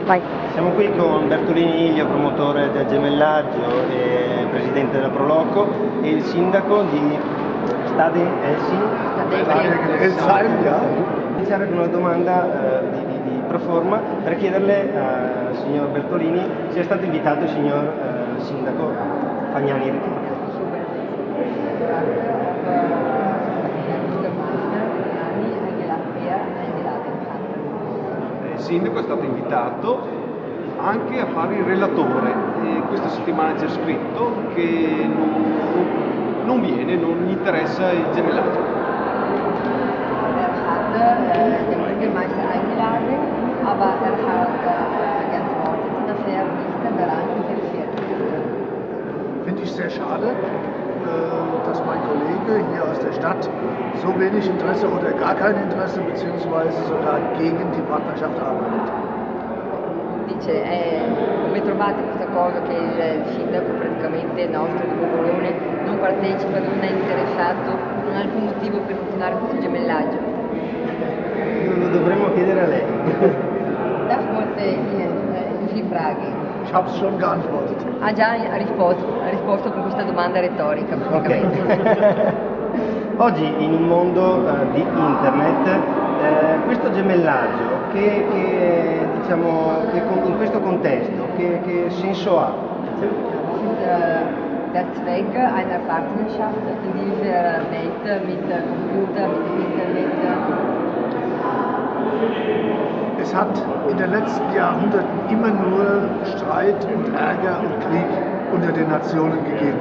Vai. Siamo qui con Bertolini Ilio, promotore del gemellaggio e presidente della Proloco, e il sindaco di Stade Elsheim. Iniziare con una domanda di proforma per chiederle al signor Bertolini se è stato invitato il signor sindaco Fagnani Riccardo. Il sindaco è stato invitato anche a fare il relatore e questa settimana c'è scritto che non viene, non gli interessa il gemellaggio. Der Bürgermeister eingeladen, aber hat geantwortet, dass nicht daran interessiert ist. Finde ich sehr schade, dass mein Kollege hier aus der Stadt so wenig Interesse oder gar kein Interesse beziehungsweise sogar gegen die Partnerschaft arbeitet. Dice, come trovate questa cosa che il sindaco praticamente nostro di Bovolone non partecipa, non è interessato, non ha alcun motivo per continuare questo gemellaggio? Lo dovremmo chiedere a lei. Das wollte Ihnen Sie fragen. Ich habe es schon geantwortet. Ha già risposto con questa domanda retorica praticamente. Okay. Oggi in un mondo di internet questo gemellaggio diciamo, che in questo contesto che senso ha? Der Zweck einer Partnerschaft in dieser Welt mit Computer, mit Internet. Es hat in den letzten Jahrhunderten immer nur Streit und Ärger und Krieg unter den Nationen gegeben.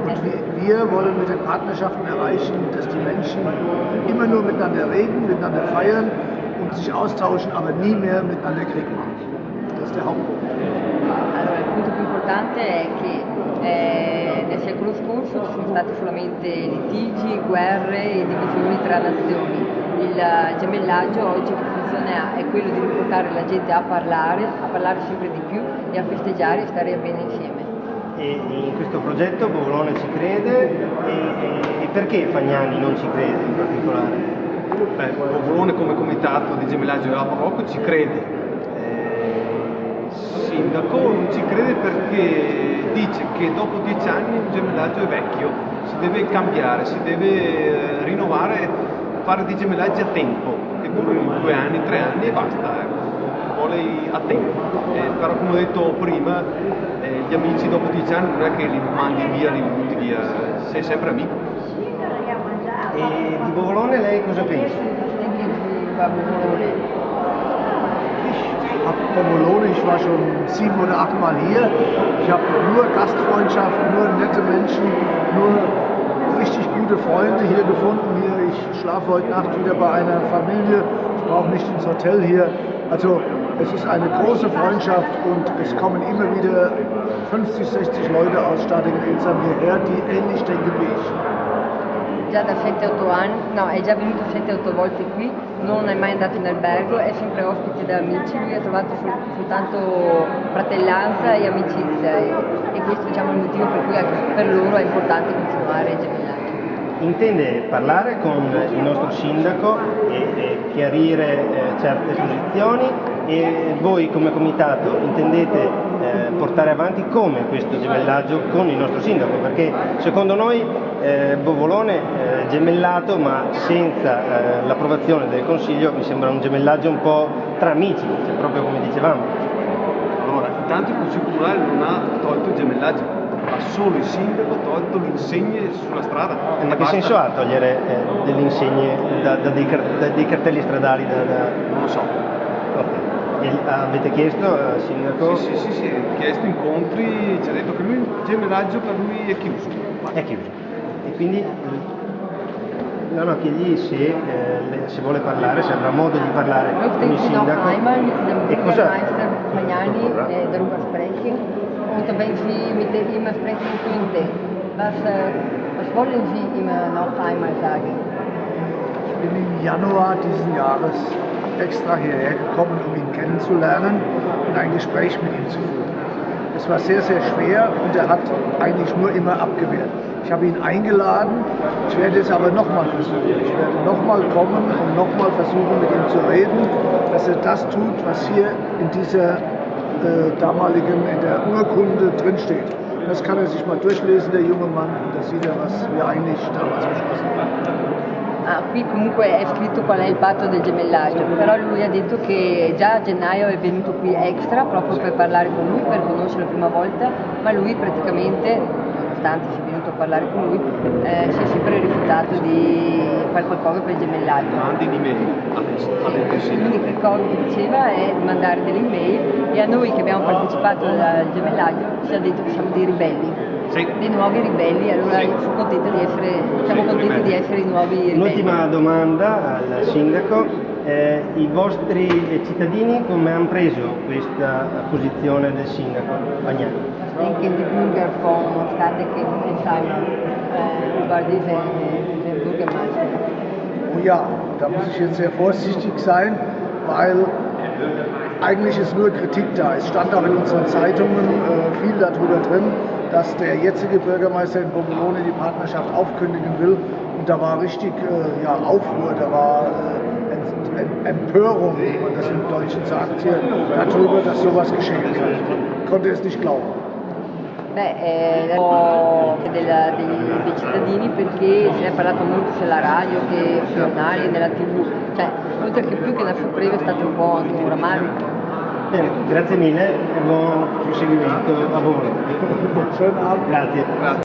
Und wir wollen mit den Partnerschaften erreichen, dass die Menschen immer nur miteinander reden, miteinander feiern und sich austauschen, aber nie mehr miteinander Krieg machen. Das ist der Hauptpunkt. Allora, il punto più importante è che nel secolo scorso ci sono stati solamente litigi, guerre e divisioni tra nazioni. Il gemellaggio oggi che funzione ha è quello di riportare la gente a parlare sempre di più e a festeggiare e stare bene insieme. E in questo progetto Bovolone ci crede e perché Fagnani non ci crede in particolare? Bovolone come comitato di gemellaggio della Proloco ci crede. Il sindaco non ci crede perché dice che dopo 10 anni il gemellaggio è vecchio, si deve cambiare, si deve rinnovare, fare dei gemellaggi a tempo, che durano 2 anni, 3 anni e basta, vuole a tempo. Però come ho detto prima, gli amici dopo 10 anni non è che li mandi via, li butti via, sei sempre amico. E di Bovolone lei cosa pensa? Bovolone, ich war schon 7 oder 8 Mal hier. Ich habe nur Gastfreundschaft, nur nette Menschen, nur richtig gute Freunde hier gefunden. Ich schlafe heute Nacht wieder bei einer Familie. Ich brauche nicht ins Hotel hier. Also es ist eine große Freundschaft und es kommen immer wieder 50, 60 Leute aus Stadingen-Elsheim hierher, die ähnlich denken wie ich. Già da 7-8 anni, no, è già venuto 7-8 volte qui, non è mai andato in albergo, è sempre ospite da amici, lui ha trovato soltanto fratellanza e amicizia e questo diciamo, è il motivo per cui anche per loro è importante continuare il gemellaggio. Intende parlare con il nostro sindaco e chiarire certe posizioni, e voi come comitato intendete portare avanti come questo gemellaggio con il nostro sindaco, perché secondo noi Bovolone gemellato ma senza l'approvazione del Consiglio mi sembra un gemellaggio un po' tra amici, cioè proprio come dicevamo. Allora, intanto il Consiglio Comunale non ha tolto il gemellaggio, ha solo il sindaco tolto le insegne sulla strada. Ma che senso ha togliere delle insegne da dei cartelli stradali? Non lo so. Okay. E avete chiesto al sindaco? Sì, ha chiesto incontri, ci ha detto che lui, il gemellaggio per lui è chiuso. È chiuso. E quindi no, chiedi se vuole parlare, se avrà modo di parlare con il sindaco. E cosa? Fagnani darüber sprechen und wenn Sie mit ihm sprechen könnten, was wollen Sie ihm noch einmal sagen? Ich bin im Januar diesen Jahres extra hierher gekommen, um ihn kennenzulernen und ein Gespräch mit ihm zu führen. Es war sehr, sehr schwer und er hat eigentlich nur immer abgewehrt. Ich habe ihn eingeladen, ich werde es aber nochmal versuchen. Ich werde nochmal kommen und nochmal versuchen, mit ihm zu reden, dass er das tut, was hier in dieser in der Urkunde drinsteht. Das kann er sich mal durchlesen, der junge Mann, und da sieht er, was wir eigentlich damals beschlossen haben. Qui comunque è scritto qual è il patto del gemellaggio, però lui ha detto che già a gennaio è venuto qui extra proprio per parlare con lui, per conoscere la prima volta, ma lui praticamente, nonostante sia venuto a parlare con lui, si è sempre rifiutato di fare qualcosa per il gemellaggio. Mandi di mail adesso. L'unica cosa che diceva è di mandare delle email, e a noi che abbiamo partecipato al gemellaggio ci ha detto che siamo dei ribelli. Sì. Dei nuovi ribelli, allora Sì. siamo contenti di essere i nuovi ribelli. Un'ultima domanda al sindaco, i vostri cittadini come hanno preso questa posizione del sindaco Bagnani? Ich denke, die Bürger von Stadtecke entscheiden über diesen Bürgermeister. Oh ja, da muss ich jetzt sehr vorsichtig sein, weil eigentlich ist nur Kritik da. Es stand auch in unseren Zeitungen viel darüber drin, dass der jetzige Bürgermeister in Bombolone die Partnerschaft aufkündigen will. Und da war richtig Aufruhr, da war Empörung, wie man das im Deutschen sagt, hier darüber, dass sowas geschehen kann. Ich konnte es nicht glauben. Dei cittadini, perché se ne è parlato molto sia alla radio che sui giornali, nella TV, cioè oltre che più che una sorpresa è stato un po' anche un rammarico. Bene, grazie mille e buon proseguimento a voi. Schönen Abend. Grazie.